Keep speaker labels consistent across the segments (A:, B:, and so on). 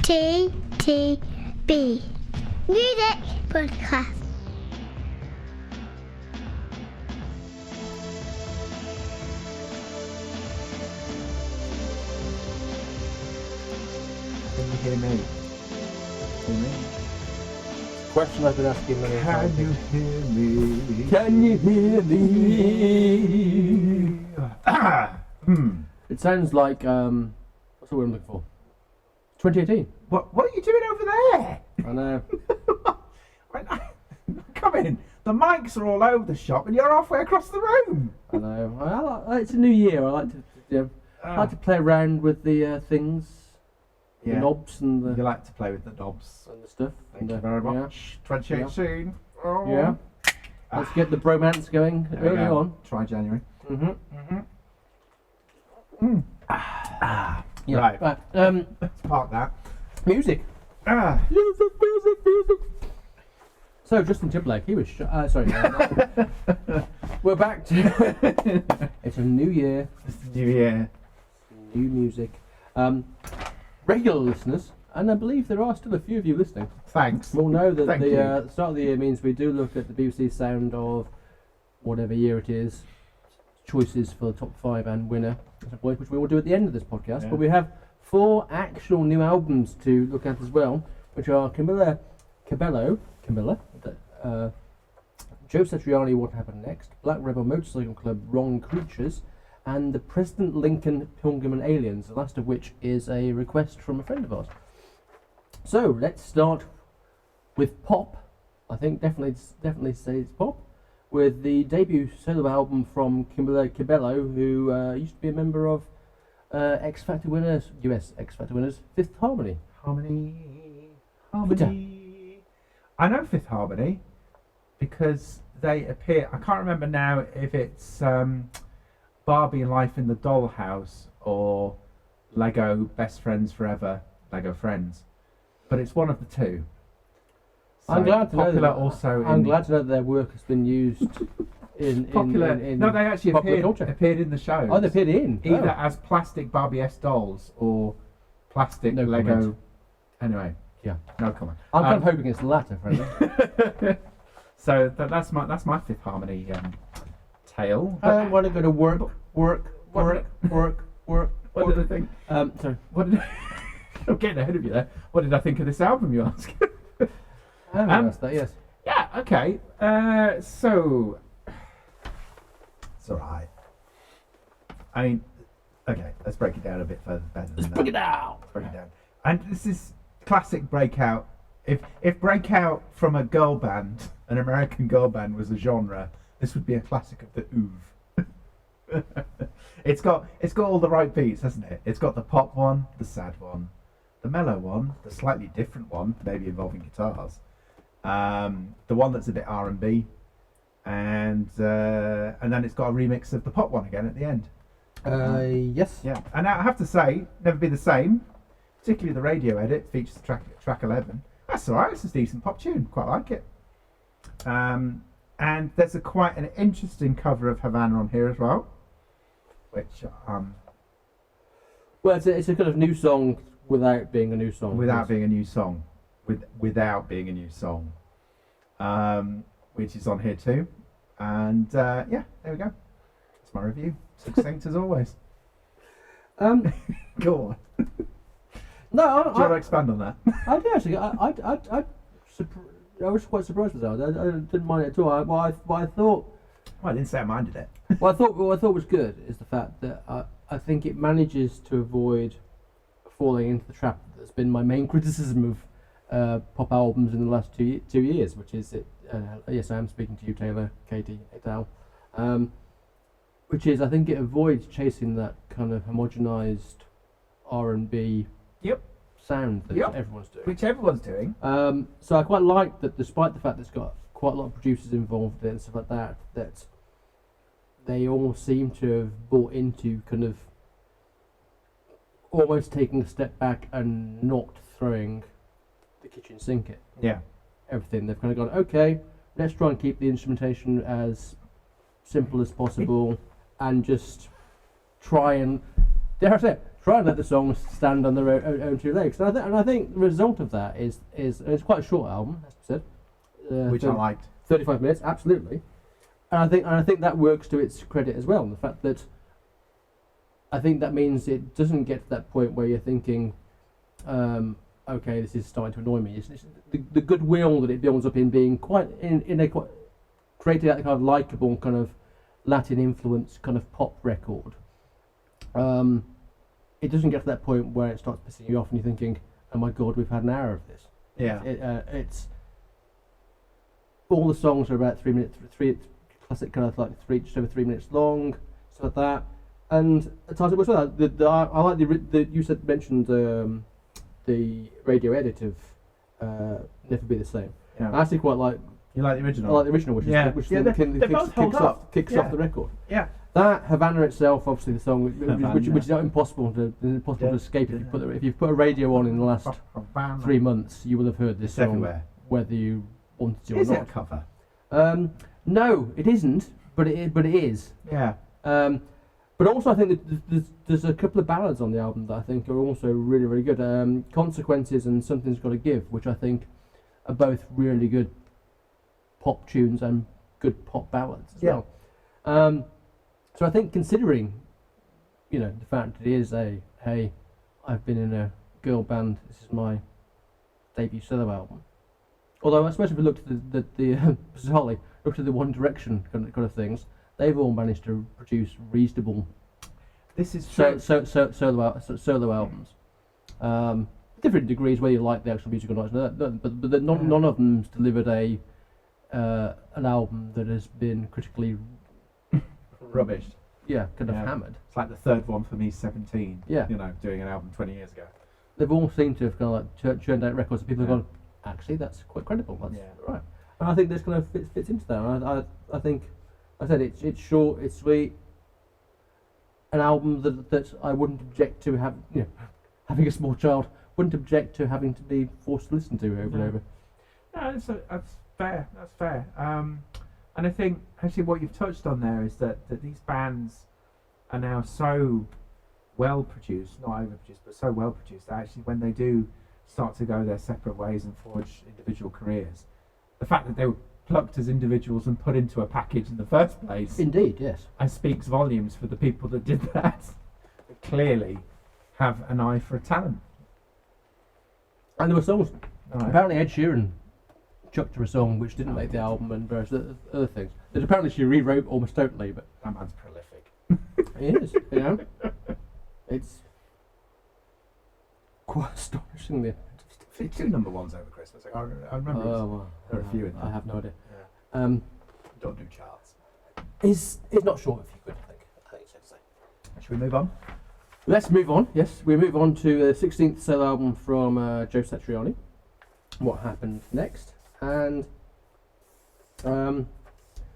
A: TTB Music Podcast.
B: Can you hear me? Hear me?
C: Question I've been asking many
B: Can
C: times.
B: you hear me?
C: Can you hear me? It sounds like what's the word I'm looking for? 2018.
B: What are you doing over there?
C: I know.
B: Come in. The mics are all over the shop, and you're halfway across the room.
C: I know. It's a new year. I like to, I like to play around with the things, the knobs and
B: You
C: the
B: like to play with the knobs.
C: and the stuff.
B: Thank
C: and,
B: you very much. 2018. Oh.
C: Yeah. Let's get the bromance going
B: There we
C: early
B: go.
C: on.
B: Try January.
C: Yeah.
B: Right.
C: Right.
B: Let's park that.
C: Music. Music. So Justin Timberlake, he was sorry. We're back to it's a new year,
B: It's the new year.
C: new music. Regular listeners, and I believe there are still a few of you listening,
B: Thanks.
C: will know that
B: Thank
C: the
B: you.
C: start of the year means we do look at the BBC sound of whatever year it is, choices for the top 5 and winner, which we will do at the end of this podcast.
B: Yeah.
C: But we have 4 actual new albums to look at as well, which are Cabello, Joe Satriani, What Happened Next, Black Rebel Motorcycle Club, Wrong Creatures, and the President Lincoln, Pilgrim and Aliens, the last of which is a request from a friend of ours. So let's start with pop. I think definitely say it's pop, with the debut solo album from Cabello, who used to be a member of US X Factor winners, Fifth Harmony.
B: Harmony. I know Fifth Harmony because they appear. I can't remember now if it's Barbie Life in the Dollhouse or Lego Best Friends Forever, Lego Friends, but it's one of the two. So
C: I'm glad to know
B: popular
C: that.
B: also.
C: I'm glad to know that their work has been used in
B: popular.
C: in
B: No, they actually
C: popular culture.
B: appeared in the show.
C: Oh, they appeared in
B: Either as plastic Barbie-esque dolls or plastic
C: No
B: Lego.
C: comment.
B: Anyway,
C: Yeah.
B: no comment.
C: I'm kind of hoping it's the latter, frankly.
B: So that's my Fifth Harmony tale.
C: I want to go to work.
B: What did I think?
C: Sorry.
B: What did I'm getting ahead of you there. What did I think of this album, you ask?
C: I haven't asked that, yes.
B: Yeah, okay. So it's alright. I mean, okay, let's break it down a bit further.
C: Let's break it down.
B: Break it down. And this is classic Breakout. If Breakout from a girl band, an American girl band, was a genre, this would be a classic of the oeuvre. It's got all the right beats, hasn't it? It's got the pop one, the sad one, the mellow one, the slightly different one, maybe involving guitars, the one that's a bit R&B, and then it's got a remix of the pop one again at the end.
C: Yes.
B: Yeah, and I have to say, Never Be the Same, particularly the radio edit, features track 11. That's alright, it's a decent pop tune, quite like it. And there's quite an interesting cover of Havana on here as well, which
C: Well, it's a kind of new song without being a new song.
B: without being a new song, which is on here too. And yeah, there we go. That's my review. Succinct as always. Go on.
C: No,
B: Do you want to expand on that?
C: I do actually. I was quite surprised with that. I didn't mind it at all. What I thought.
B: Well, I didn't say I minded it.
C: What I thought was good is the fact that I think it manages to avoid falling into the trap that's been my main criticism of pop albums in the last 2 years, which is it. Yes, I am speaking to you, Taylor, Katie, et al. Which is, I think it avoids chasing that kind of homogenized R&B
B: Yep.
C: sound that
B: Yep.
C: everyone's doing.
B: Which everyone's doing.
C: So I quite like that, despite the fact that it's got quite a lot of producers involved in it and stuff like that, that they all seem to have bought into kind of almost taking a step back and not throwing the kitchen sink at
B: Yeah.
C: everything. They've kind of gone, okay, let's try and keep the instrumentation as simple as possible and just try and, dare I say it, try and let the songs stand on their own two legs. And I think the result of that is it's quite a short album, as I said,
B: Which I liked.
C: 35 minutes, absolutely. And I think that works to its credit as well. The fact that I think that means it doesn't get to that point where you're thinking, okay, this is starting to annoy me. It's the goodwill that it builds up in being quite creating that kind of likeable kind of Latin influence kind of pop record. It doesn't get to that point where it starts pissing you off and you're thinking, oh my god, we've had an hour of this.
B: Yeah.
C: It's all the songs are about 3 minutes, three classic kind of like just over 3 minutes long, stuff like that. And at times it was well. I like you mentioned the radio edit of Never Be the Same.
B: Yeah.
C: I actually quite like.
B: You like the original?
C: I like the original, which kicks off the record.
B: Yeah.
C: That Havana itself, obviously the song, which is not impossible to escape. If you put a radio on in the last 3 months, you will have heard this song
B: everywhere,
C: whether you wanted to or
B: not. Is
C: not.
B: it a cover?
C: No, it isn't, but it is.
B: Yeah.
C: But also, I think that there's a couple of ballads on the album that I think are also really, really good. Consequences and Something's Gotta Give, which I think are both really good pop tunes and good pop ballads as well. So I think considering, the fact that it is hey, I've been in a girl band, this is my debut solo album. Although I suppose if we looked at bizarrely, looked at the One Direction kind of things, they've all managed to produce reasonable.
B: This is true.
C: Solo albums. Different degrees whether you like the actual music or not, but none of them's delivered an album that has been critically
B: rubbish.
C: Yeah, kind of hammered.
B: It's like the third one for me, 17.
C: Yeah.
B: Doing an album 20 years ago.
C: They've all seemed to have kind of like churned out records that people have gone, actually, that's quite credible. That's right. And I think this kind of fits into that. I think, I said it's short, it's sweet. An album that I wouldn't object to having a small child wouldn't object to having to be forced to listen to over and over.
B: No, that's fair. That's fair. And I think actually what you've touched on there is that these bands are now so well produced, not overproduced, but so well produced that actually when they do start to go their separate ways and forge individual careers, the fact that they were plucked as individuals and put into a package in the first place,
C: indeed, yes,
B: and speaks volumes for the people that did that. That clearly have an eye for talent.
C: And there were songs. Apparently, Ed Sheeran chucked her a song which didn't make the album and various other things that apparently she rewrote almost totally. But
B: that man's prolific.
C: He is, it's quite astonishing.
B: 2 number ones over Christmas. I remember. There are a few in there.
C: I have no idea.
B: Yeah. Don't do charts.
C: It's not short if you could. I think it's safe to say.
B: Should we move on?
C: Let's move on. Yes, we move on to the 16th solo album from Joe Satriani. What happened next? And it's an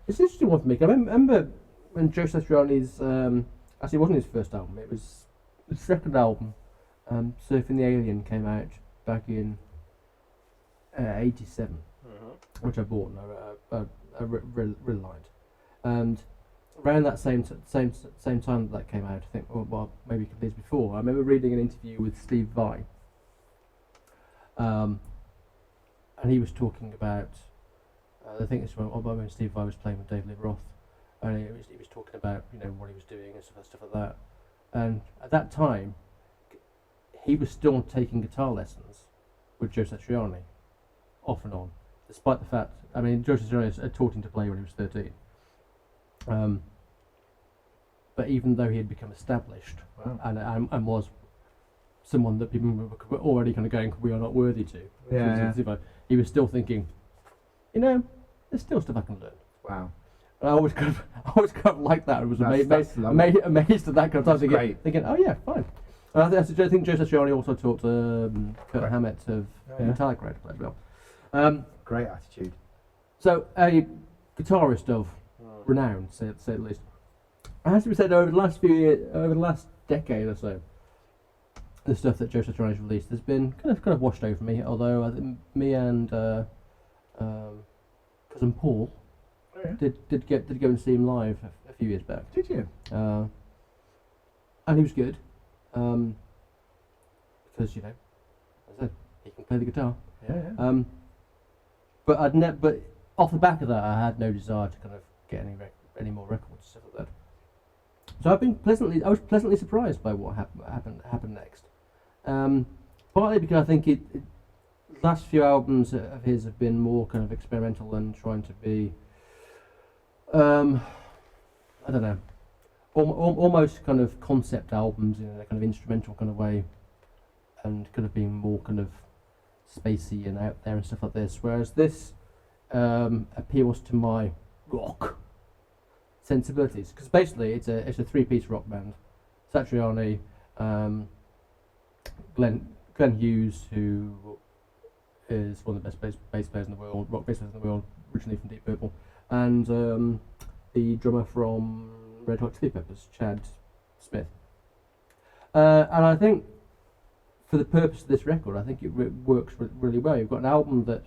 C: interesting one for me. I remember when Joe Satriani's actually it wasn't his first album. It was the second album. Surfing the Alien came out back in '87, which I bought and I really liked. And around that same time that came out, I think, well, maybe a couple of years before, I remember reading an interview with Steve Vai. And he was talking about, I think it's when Steve Vai was playing with David Lee Roth, and he was talking about what he was doing and stuff like that. And at that time, he was still taking guitar lessons with Joe Satriani, off and on, despite the fact, Joe Satriani had taught him to play when he was 13. But even though he had become established and was someone that people were already kind of going, we are not worthy to. He was still thinking, there's still stuff I can learn.
B: Wow.
C: And I always kind of liked that. I was amazed at that kind of time, thinking, oh yeah, fine. And I think Joe Satriani also taught Kurt Hammett of Metallica as well.
B: Great attitude.
C: So a guitarist of renown, say the least. As we said, over the last decade or so, the stuff that Joe Satriani's released has been kind of washed over me. Although I think me and cousin Paul did go and see him live a few years back.
B: Did you?
C: And he was good. because as I said, he can play the guitar.
B: Yeah.
C: But off the back of that, I had no desire to kind of get any more records and stuff like that. So I was pleasantly surprised by what happened next. Partly because I think the last few albums of his have been more kind of experimental and trying to be, I don't know, almost kind of concept albums in a kind of instrumental kind of way, and could have been more kind of spacey and out there and stuff like this. Whereas this appeals to my rock sensibilities, because basically it's a three-piece rock band. Satriani, Glenn Hughes, who is one of the best bass players in the world, rock bass players in the world, originally from Deep Purple, and the drummer from Red Hot Chili Peppers, Chad Smith. And I think for the purpose of this record, I think it works really well. You've got an album that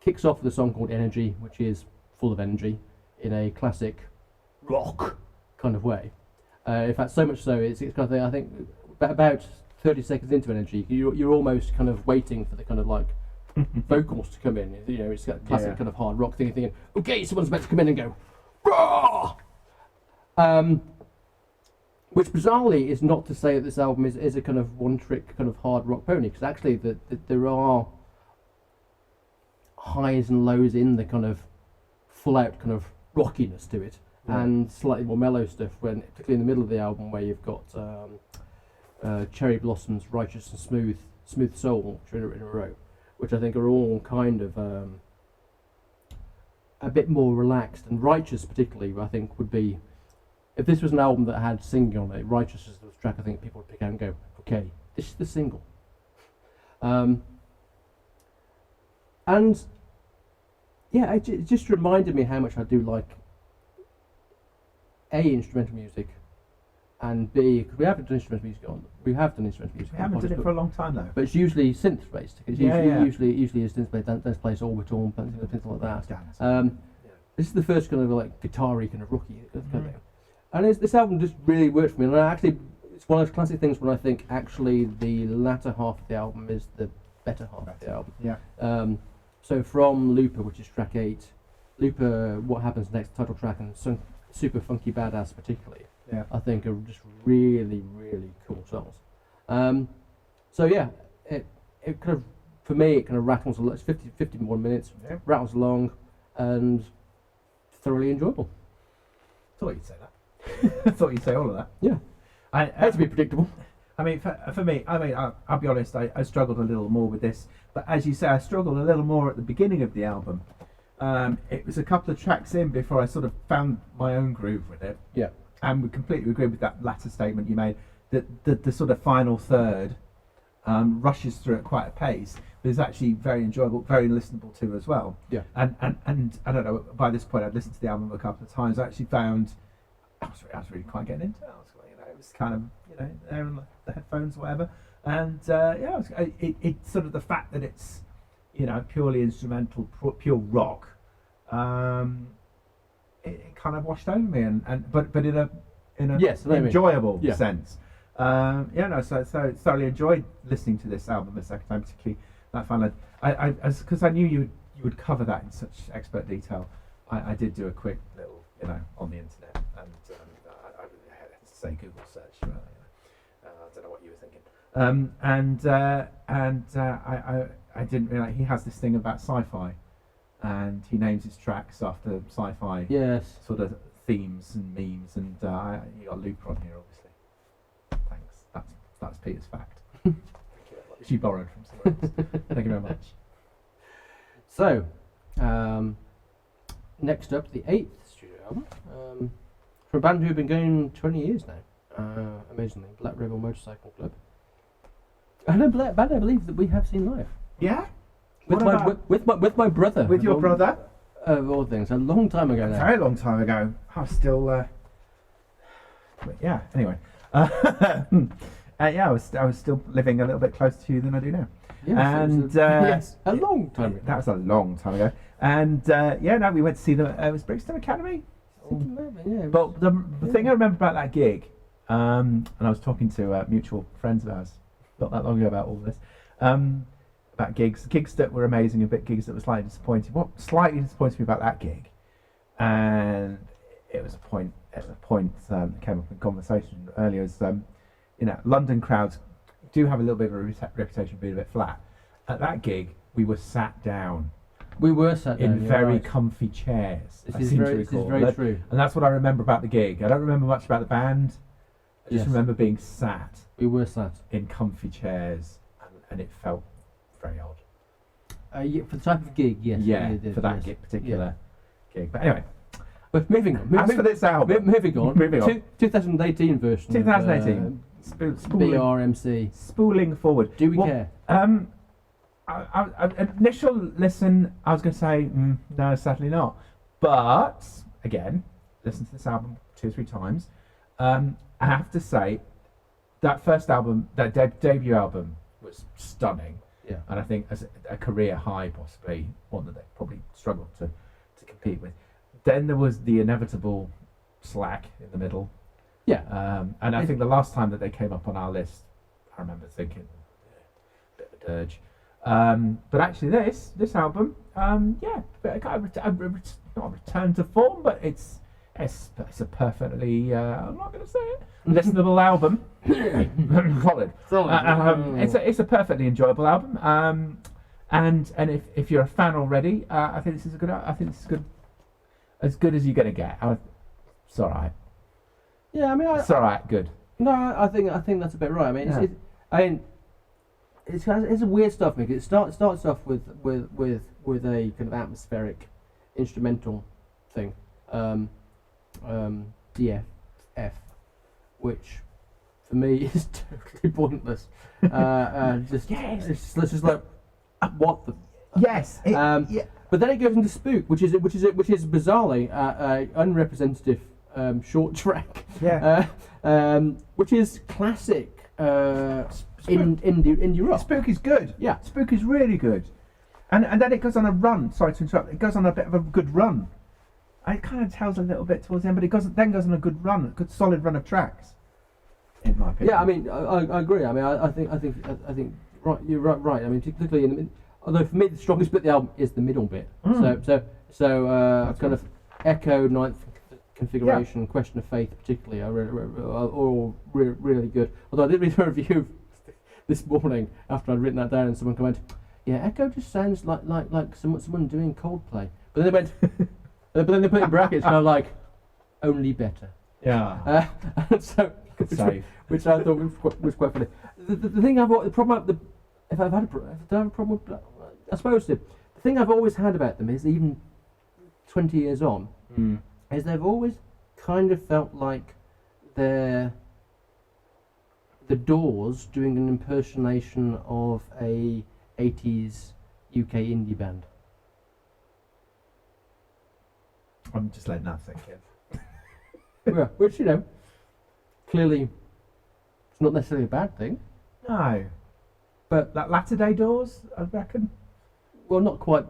C: kicks off with a song called Energy, which is full of energy in a classic rock kind of way. In fact, so much so, it's kind of thing, I think about 30 seconds into Energy, you're almost kind of waiting for the kind of like vocals to come in. It's got classic kind of hard rock thing, you're thinking, okay, someone's about to come in and go, "Rah!" Which bizarrely is not to say that this album is a kind of one-trick kind of hard rock pony, because actually there are highs and lows in the kind of full-out kind of rockiness to it, and slightly more mellow stuff, particularly in the middle of the album where you've got Cherry Blossoms, Righteous and Smooth Soul, which are in a row, which I think are all kind of a bit more relaxed. And Righteous particularly, I think, would be, if this was an album that had singing on it, Righteous is the track I think people would pick out and go, okay, this is the single. And yeah, it just reminded me how much I do like A, instrumental music, and B, because we have done instrumental music on. We haven't done it
B: for a long time though.
C: But it's usually synth based. It's usually is synth based. Dance Place, Orbital, things like that. This is the first kind of like guitar-y kind of rookie kind of thing. And this album just really worked for me. And it's one of those classic things when I think actually the latter half of the album is the better half of the album.
B: Yeah.
C: So from Looper, which is track 8, Looper, What Happens Next, title track, and Super Funky Badass particularly, I think are just really, really cool songs. So yeah, it kind of, for me, it kind of rattles along. It's 51 minutes, rattles along, and thoroughly enjoyable.
B: Thought you'd say that. I thought you'd say all of that.
C: Yeah, I had to be predictable.
B: I mean, for me, I'll be honest, I struggled a little more with this, but as you say, I struggled a little more at the beginning of the album. It was a couple of tracks in before I sort of found my own groove with it.
C: Yeah.
B: And we completely agree with that latter statement you made, that the sort of final third rushes through at quite a pace, but is actually very enjoyable, very listenable to as well.
C: Yeah.
B: And I don't know, by this point I'd listened to the album a couple of times. I actually found I was really quite getting into it. It was kind of, there in the headphones or whatever. And it's sort of the fact that it's, purely instrumental, pure rock. It kind of washed over me, but in a enjoyable sense. So thoroughly enjoyed listening to this album the second time, particularly that final. Because I knew you would cover that in such expert detail. I did do a quick little, on the internet, and I had to say Google search. I don't know what you were thinking. I didn't realize he has this thing about sci-fi, and he names his tracks after sci-fi sort of themes and memes, and you got Looper on here, obviously. Thanks. That's Peter's fact. Thank you very much. She borrowed from somewhere else. Thank you very much.
C: So, next up, the 8th studio album from a band who have been going 20 years now. Amazingly, Black Rebel Motorcycle Club. And a band I believe that we have seen live.
B: Yeah.
C: With my brother.
B: With your brother?
C: Of all things, a long time ago now.
B: A very long time ago. I was still. Anyway. I was still living a little bit closer to you than I do now.
C: Yes, a long time ago.
B: That was a long time ago. And we went to see them. It was Brixton Academy.
C: Yeah.
B: But the thing I remember about that gig, And I was talking to mutual friends of ours not that long ago about all this, about gigs that were amazing and gigs that were slightly disappointing. What slightly disappointed me about that gig, and it was a point that came up in conversation earlier, is London crowds do have a little bit of a reputation of being a bit flat. At that gig, we were sat down.
C: We were sat down
B: in very comfy chairs.
C: This is very true.
B: And that's what I remember about the gig. I don't remember much about the band. I just remember being sat.
C: We were sat
B: in comfy chairs, and it felt very odd.
C: For the type of gig, yes.
B: Yeah, for that particular gig. But anyway.
C: But moving on.
B: As for this album.
C: Moving on. 2018 version.
B: 2018.
C: BRMC.
B: Spooling forward.
C: Do we care?
B: Initial listen, I was going to say, no, certainly not. But, again, listen to this album 2 or 3 times. I have to say, that first album, that debut album, was stunning.
C: Yeah.
B: And I think as a career high, possibly, one that they probably struggled to compete with. Then there was the inevitable slack in the middle.
C: Yeah.
B: And I think the last time that they came up on our list, I remember thinking, a bit of a dirge. But actually this album, not a return to form, but it's a perfectly, I'm not going to say it, listenable album. Solid. It's a perfectly enjoyable album. And if you're a fan already, I think this is good. As good as you're going to get. It's all right.
C: Yeah, I mean,
B: it's all right. Good.
C: No, I think that's a bit right. I mean, it's a weird stuff because it starts off with a kind of atmospheric instrumental thing, DFF, which for me is totally pointless. It's just like what the.
B: Yes.
C: But then it goes into Spook, which is bizarrely unrepresentative short track.
B: Yeah.
C: Which is classic indie rock.
B: Spook is good.
C: Yeah.
B: Spook is really good. And then it goes on a run. Sorry to interrupt. It goes on a bit of a good run. It kind of tells a little bit towards the end, but it then goes on a good run, a good solid run of tracks. In my opinion.
C: Yeah, I mean, I agree. I mean, I think right. You're right. I mean, particularly although for me the strongest bit of the album is the middle bit. So kind of Echo, Ninth Configuration, Question of Faith, particularly, are all really good. Although I did read a review this morning after I'd written that down, and someone commented, "Yeah, Echo just sounds like someone doing Coldplay." But then they went, but then they put in brackets, kind of like, "Only better."
B: Yeah.
C: Which I thought was quite funny. The thing I've got the problem. If I have a problem with, I suppose the thing I've always had about them is even 20 years on, is they've always kind of felt like they're the Doors doing an impersonation of a 80s UK indie band.
B: I'm just letting that sink in.
C: Yeah, which clearly it's not necessarily a bad thing.
B: No.
C: But
B: that Latter Day Doors, I reckon.
C: Well, not quite.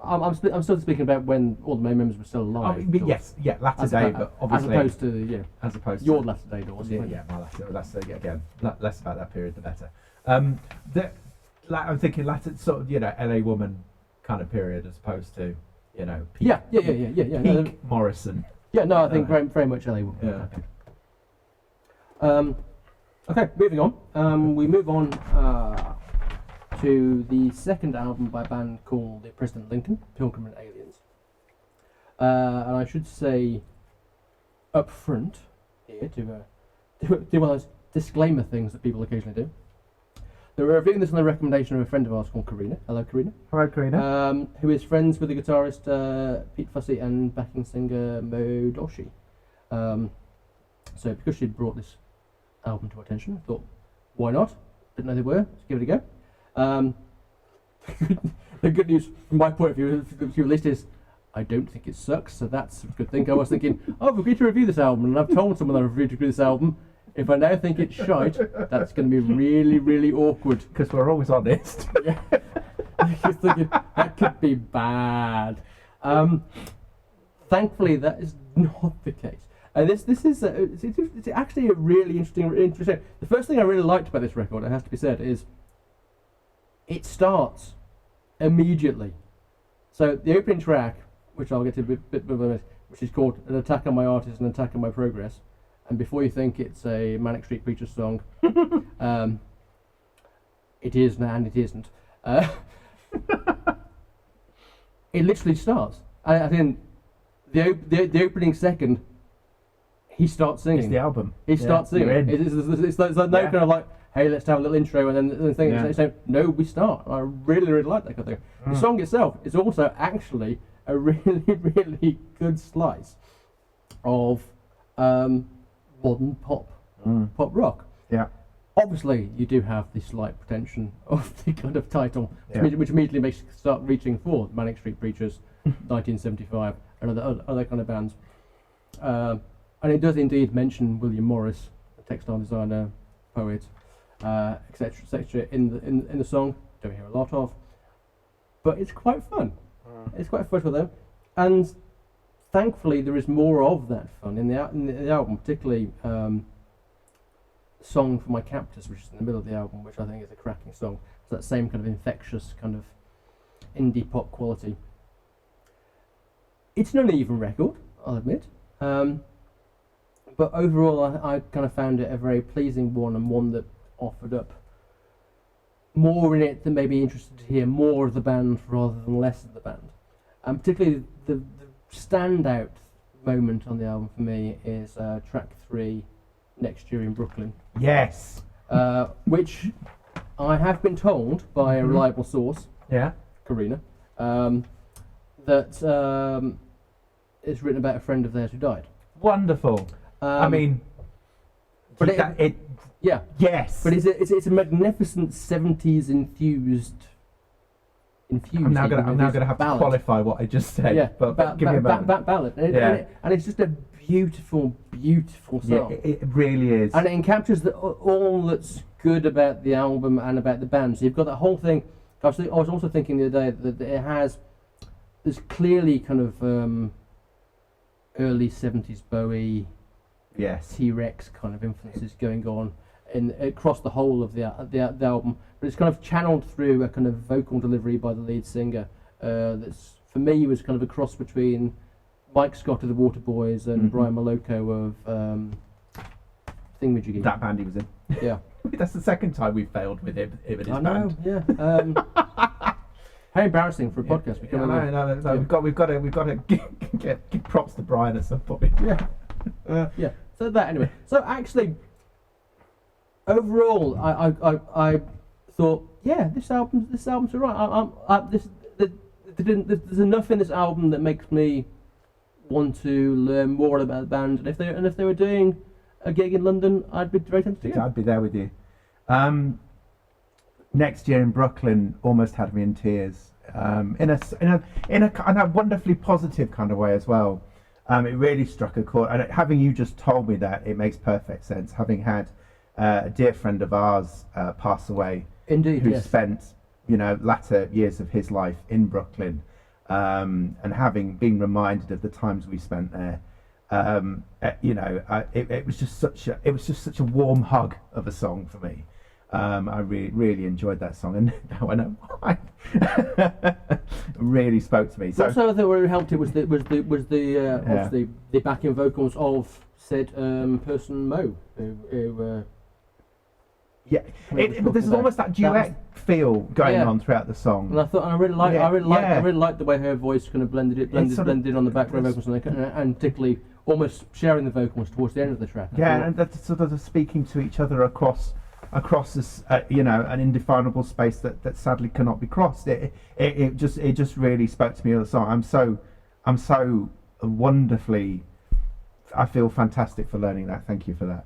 C: I'm still speaking about when all the main members were still alive.
B: Latter Day, but obviously
C: as opposed to your Latter Day Doors.
B: Yeah, my Latter Day again. Less about that period, the better. I'm thinking latter sort of LA Woman kind of period as opposed to peak, peak Morrison.
C: Yeah, no, I think very much LA Woman. Yeah. Okay, moving on. We move on to the second album by a band called the President Lincoln, Pilgrims and Aliens. And I should say up front here to do one of those disclaimer things that people occasionally do. They're reviewing this on the recommendation of a friend of ours called Karina. Hello, Karina.
B: Hello, Karina.
C: Who is friends with the guitarist Pete Fussy and backing singer Mo Doshi. So because she'd brought this album to our attention, I thought, why not? Didn't know they were. Let's give it a go. The good news from my point of view, at least, is I don't think it sucks, so that's a good thing. I was thinking, I've agreed to review this album, and I've told someone I've agreed to review this album. If I now think it's shite, that's going to be really, really awkward.
B: Because we're always honest.
C: Yeah. I was thinking, that could be bad. Thankfully, that is not the case. And this is it's actually a really interesting. The first thing I really liked about this record, it has to be said, is it starts immediately. So the opening track, which I'll get to a bit, which is called "An Attack on My Art is an Attack on My Progress," and before you think it's a Manic Street Preachers song, it is and it isn't. It literally starts. I think the opening second, he starts singing.
B: It's the album.
C: He starts singing. It's like no kind of like, hey, let's have a little intro, and then the thing is, no, we start. I really, really like that kind of thing. The song itself is also actually a really, really good slice of modern pop rock.
B: Yeah.
C: Obviously, you do have the slight pretension of the kind of title, which immediately makes you start reaching for Manic Street Preachers, 1975, and other kind of bands. And it does indeed mention William Morris, a textile designer, poet, etc., in the song. Don't hear a lot of, but it's quite fun. It's quite fun for them, and thankfully there is more of that fun in the album, particularly. Song for My Captors, which is in the middle of the album, which I think is a cracking song. It's that same kind of infectious kind of indie pop quality. It's an uneven record, I'll admit, but overall I kind of found it a very pleasing one, and one that offered up more in it that made me interested to hear more of the band rather than less of the band. And particularly the standout moment on the album for me is track 3, Next Year in Brooklyn.
B: Yes.
C: Which I have been told by a reliable source, Karina, that it's written about a friend of theirs who died.
B: Wonderful. I mean,
C: but
B: yes.
C: But it's a magnificent 70s infused.
B: I'm now gonna have
C: ballad.
B: to qualify what I just said.
C: Yeah,
B: but give me a moment.
C: Ballad. And it's just a beautiful song.
B: Yeah, it really is.
C: And it encaptures all that's good about the album and about the band. So you've got that whole thing. I was also thinking the other day that there's clearly kind of early 70s Bowie, T-Rex kind of influences going on across the whole of the album. But it's kind of channeled through a kind of vocal delivery by the lead singer. That's, for me, was kind of a cross between Mike Scott of the Waterboys and Brian Moloko of Thingamajiggy.
B: That band he was in.
C: Yeah.
B: That's the second time we've failed with him and his band.
C: I know, yeah. How embarrassing for a podcast.
B: We've got to give props to Brian at some point.
C: Yeah. Yeah. So that anyway. So actually, overall, I thought, yeah, this album's alright. There's enough in this album that makes me want to learn more about the band, and if they were doing a gig in London, I'd be very tempted to go.
B: I'd be there with you. Next Year in Brooklyn almost had me in tears, in a wonderfully positive kind of way as well. It really struck a chord, and having you just told me that, it makes perfect sense. Having had a dear friend of ours pass away,
C: indeed,
B: who spent latter years of his life in Brooklyn, and having been reminded of the times we spent there. It was just such a warm hug of a song for me. I really enjoyed that song, and now I know why. It really spoke to me. So
C: also, that really helped it was obviously the backing vocals of said person Mo, who
B: there's almost that duet feel going on throughout the song.
C: And I really liked the way her voice kind of blended on the background vocals, and particularly almost sharing the vocals towards the end of the track.
B: And that's sort of speaking to each other across this an indefinable space that sadly cannot be crossed. It just really spoke to me of the song. I'm so wonderfully, I feel fantastic for learning that. Thank you for that.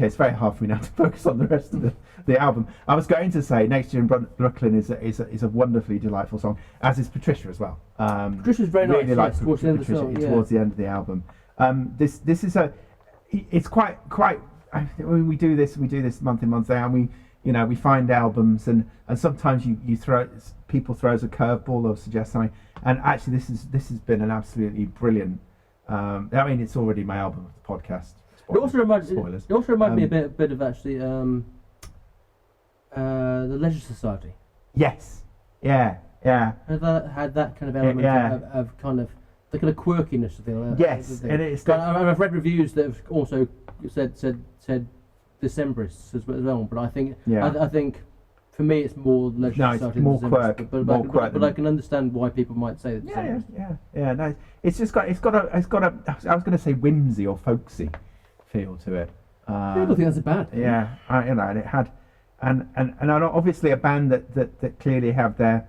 B: It's very hard for me now to focus on the rest of the album. I was going to say Next Year in Brooklyn is a wonderfully delightful song, as is Patricia as well.
C: Patricia's very nice.
B: Really like
C: towards the end of the song.
B: Towards the end of the album. This is it's quite. We do this month in month out, and we find albums, and sometimes people throw us a curveball or suggest something, and actually this has been an absolutely brilliant I mean, it's already my album of the podcast.
C: It also reminds
B: Spoilers.
C: It also reminds me a bit of actually the Leisure Society.
B: Yes. Yeah.
C: Had that kind of element of kind of the kind of quirkiness of the
B: Yes,
C: thing.
B: and it's
C: I've read reviews that have also said Decemberists as well, but I think I think for me it's more Leisure Society.
B: More
C: than
B: quirk,
C: but I can understand why people might say that.
B: Yeah. No, it's got a. I was going to say whimsy or folksy feel to it.
C: I don't think that's a bad thing.
B: Yeah, and it had, and obviously a band that clearly have their,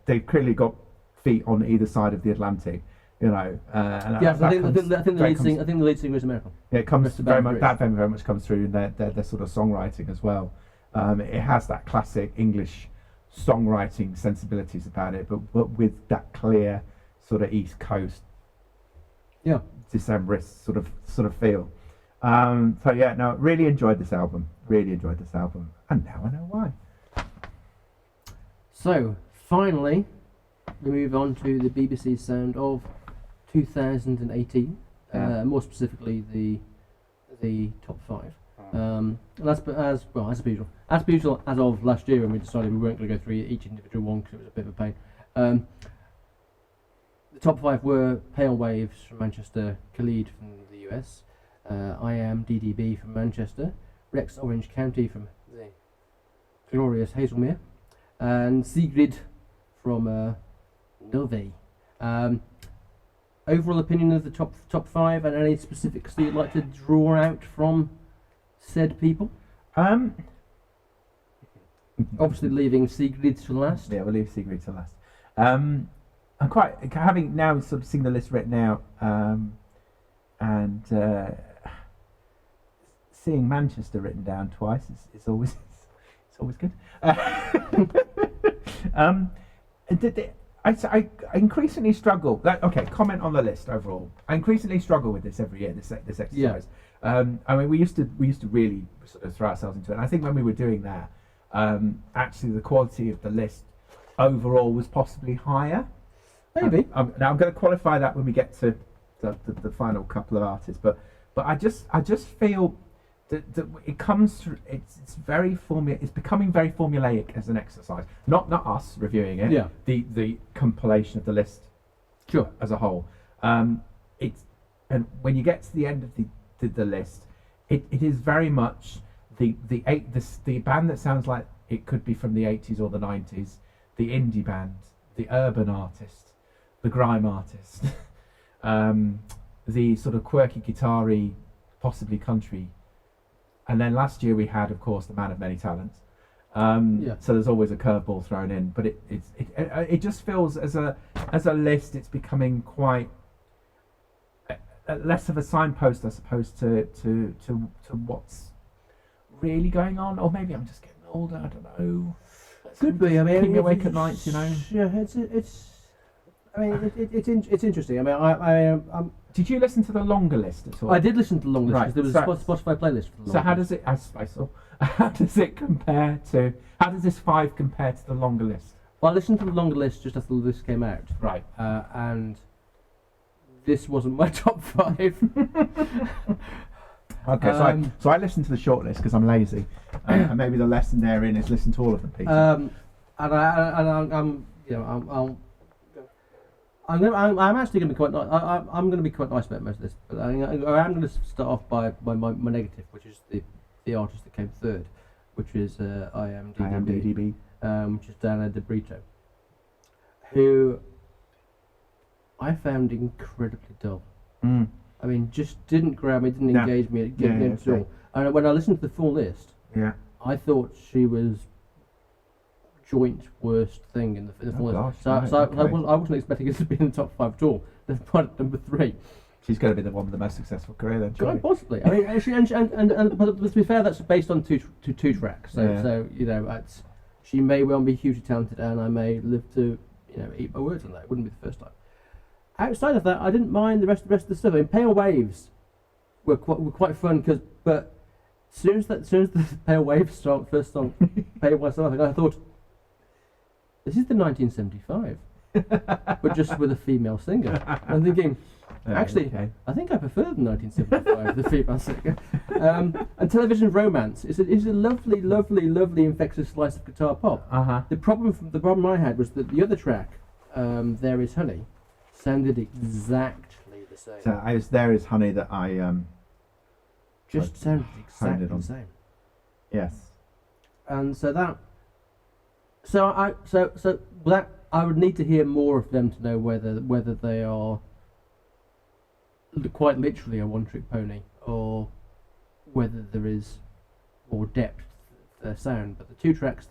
B: they've clearly got feet on either side of the Atlantic. And
C: I think the lead singer is American.
B: Yeah, it comes very much. That very much comes through in their sort of songwriting as well. It has that classic English songwriting sensibilities about it, but with that clear sort of East Coast, Decemberist sort of feel. Really enjoyed this album. And now I know why.
C: So finally, we move on to the BBC sound of 2018, more specifically the top 5. And as usual, as of last year when we decided we weren't going to go through each individual one because it was a bit of a pain. The top 5 were Pale Waves from Manchester, Khalid from the US, I Am DDB from Manchester, Rex Orange County from the glorious Hazelmere, and Sigrid from Norway. Overall opinion of the top 5 and any specifics that you'd like to draw out from said people? Obviously leaving Sigrid to last.
B: Yeah, we'll leave Sigrid to last. I'm quite having now sort of seen the list written out, and seeing Manchester written down twice is always good. I increasingly struggle. Comment on the list overall. I increasingly struggle with this every year. This exercise.
C: Yeah.
B: I mean, we used to really sort of throw ourselves into it. And I think when we were doing that, actually the quality of the list overall was possibly higher.
C: Maybe.
B: Now I'm going to qualify that when we get to the final couple of artists, but I just feel that it comes through. It's very It's becoming very formulaic as an exercise. Not us reviewing it.
C: Yeah.
B: The compilation of the list.
C: Sure.
B: As a whole, and when you get to the end of the list, it is very much the band that sounds like it could be from the 80s or the 90s, the indie band, the urban artist, the grime artist, the sort of quirky guitar-y, possibly country. And then last year we had, of course, the man of many talents. So there's always a curveball thrown in, but it just feels as a list, it's becoming quite less of a signpost, I suppose, to what's really going on. Or maybe I'm just getting older. I don't know.
C: Could be. I mean,
B: keep me awake at night, you know.
C: Yeah, it's. I mean, it's interesting. I mean, I'm.
B: Did you listen to the longer list at all?
C: I did listen to the longer list because there was a Spotify playlist for the longer
B: So how does it? I saw. How does it compare to? How does this 5 compare to the longer list?
C: Well, I listened to the longer list just after the list came out.
B: Right.
C: And this wasn't my top 5.
B: Okay, so I listened to the short list because I'm lazy, and maybe the lesson therein is listen to all of them, Peter.
C: I'm actually going to be quite. I'm going to be quite nice about most of this, but I'm going to start off by my negative, which is the artist that came third, which is I Am DDB, which is Dana De Brito, who I found incredibly dull. I mean, just didn't grab me, didn't engage me at all. And when I listened to the full list, I thought she was joint worst thing in the full list. So I wasn't expecting it to be in the top 5 at all. That's point number 3.
B: She's going to be the one with the most successful career then.
C: Quite possibly. I mean, but to be fair, that's based on two tracks. So you know, she may well be hugely talented, and I may live to eat my words on that. It wouldn't be the first time. Outside of that, I didn't mind the rest of the stuff. I mean, Pale Waves were quite fun but as soon as the Pale Waves first song, Pale Waves song, I thought, this is the 1975. but just with a female singer. I'm thinking, actually,
B: okay.
C: I think I prefer the 1975, the female singer. And television romance is a lovely, lovely, lovely infectious slice of guitar pop. The problem I had was that the other track, There Is Honey, sounded exactly the same.
B: So There Is Honey that I
C: just sounded exactly the same.
B: Yes.
C: And so that I would need to hear more of them to know whether they are quite literally a one-trick pony or whether there is more depth to their sound. But the two tracks,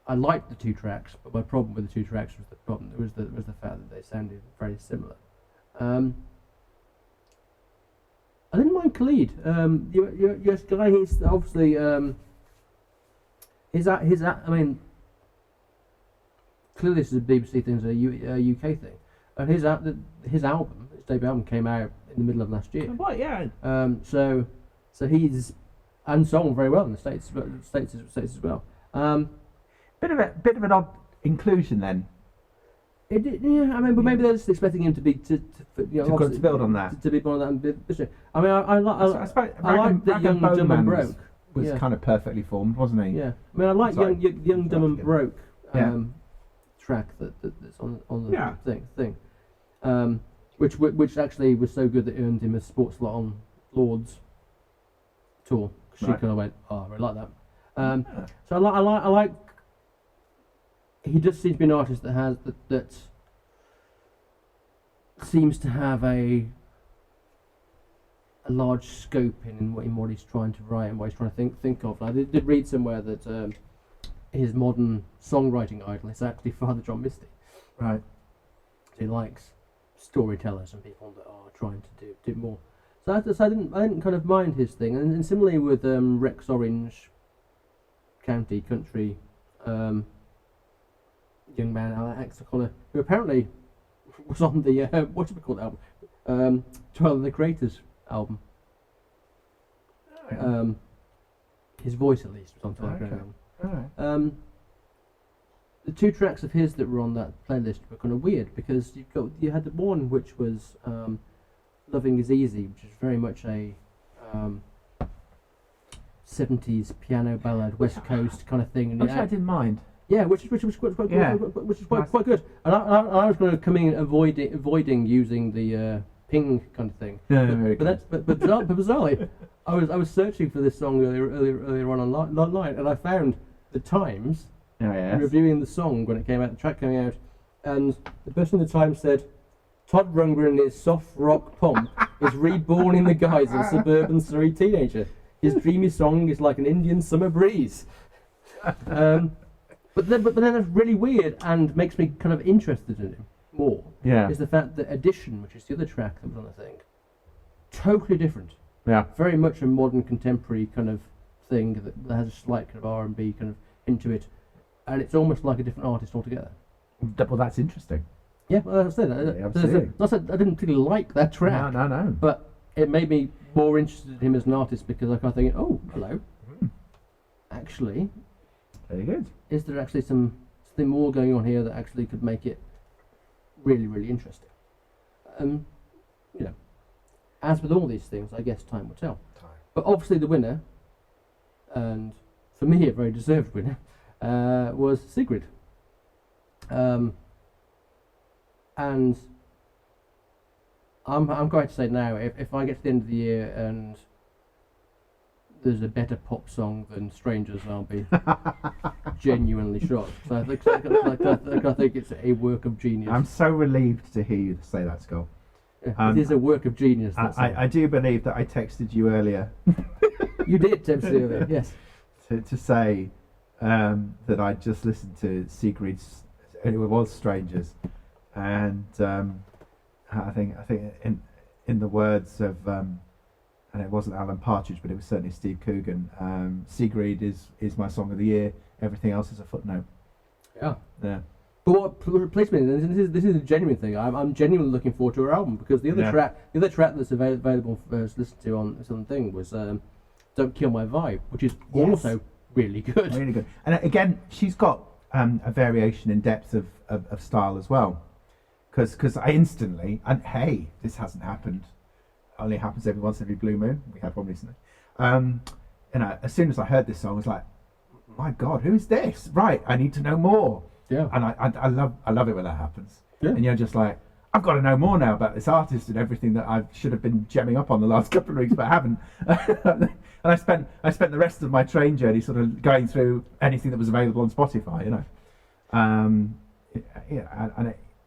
C: I liked the two tracks, but my problem with the two tracks was the fact that they sounded very similar. I didn't mind Khalid. Your guy, he's obviously I mean, clearly this is a BBC thing, it's a UK thing, and his album, his debut album, came out in the middle of last year.
B: What? Yeah.
C: So he's and sung very well in the States as well.
B: Bit of an odd inclusion then.
C: Yeah, I mean, but maybe they're just expecting him to be to
B: build on that.
C: To be one of that. I mean, I like that Young, Dumb and Broke
B: was kind of perfectly formed, wasn't he?
C: Yeah, I mean, I like Young, Dumb and Broke track that's on the thing, which actually was so good that it earned him a sports slot on Lord's tour. She kind of went, oh, I really like that. So I like. He just seems to be an artist that has that seems to have a large scope in what he's trying to write and what he's trying to think of. I did read somewhere that his modern songwriting idol is actually Father John Misty.
B: Right.
C: He likes storytellers and people that are trying to do more. So I didn't kind of mind his thing. And similarly with Rex Orange, County Country. Young man Alex O'Connor, who apparently was on the what do we call the album? Trial of the Creators album. His voice, at least, was on Trial of the Creators album. The two tracks of his that were on that playlist were kind of weird because you had the one which was "Loving Is Easy," which is very much a 70s piano ballad, West Coast kind of thing. And
B: I didn't mind.
C: Yeah, which was quite quite good. And I was going to come in avoiding using the ping kind of thing. But bizarrely, I was searching for this song earlier on online, and I found the Times reviewing the song when it came out, the track coming out, and the person in the Times said, "Todd Rundgren in his soft rock pomp is reborn in the guise of a suburban Surrey teenager. His dreamy song is like an Indian summer breeze." But then it's really weird and makes me kind of interested in him more.
B: Yeah.
C: Is the fact that Edition, which is the other track that was on the thing, totally different.
B: Yeah.
C: Very much a modern contemporary kind of thing that has a slight kind of R&B kind of into it, and it's almost like a different artist altogether.
B: Well, that's interesting.
C: Yeah, well, as I said, I didn't really like that track.
B: No.
C: But it made me more interested in him as an artist because I kind of think, oh, hello. Actually.
B: Very good.
C: Is there actually something more going on here that actually could make it really, really interesting? As with all these things, I guess time will tell. But obviously the winner, and for me a very deserved winner, was Sigrid. And I'm going to say now, if I get to the end of the year and there's a better pop song than Strangers, I'll be genuinely shocked. So I think it's a work of genius.
B: I'm so relieved to hear you say that, Skull.
C: It is a work of genius.
B: I do believe that I texted you earlier.
C: You did text me earlier, yes.
B: To say that I just listened to Sigrid's. It was Strangers, and I think in the words of. And it wasn't Alan Partridge, but it was certainly Steve Coogan. Sigrid is my song of the year. Everything else is a footnote.
C: Yeah.
B: Yeah.
C: But what pleased me, this is a genuine thing. I'm genuinely looking forward to her album because the other track that's available for us to listen to on something was "Don't Kill My Vibe," which is also really good.
B: Really good. And again, she's got a variation in depth of style as well. Because I instantly, and hey, this hasn't happened. Only happens every blue moon. We had one recently. As soon as I heard this song, I was like, my God, who's this? Right, I need to know more.
C: Yeah.
B: And I love it when that happens.
C: Yeah.
B: And you're just like, I've got to know more now about this artist and everything that I should have been gemming up on the last couple of weeks, but I haven't. And I spent the rest of my train journey sort of going through anything that was available on Spotify, you know. And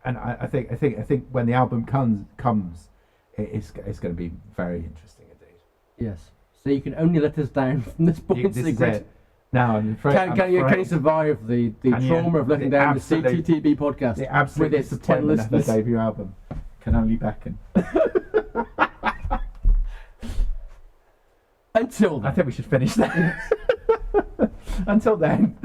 B: I think when the album comes, it's going to be very interesting indeed.
C: Yes. So you can only let us down from this point.
B: This is it. Now, I'm afraid,
C: can you survive the trauma of letting down the CTTB podcast
B: the absolute
C: with its 10
B: disappointment of the
C: listeners?
B: debut album? Can only beckon.
C: Until then.
B: I think we should finish there. Until then.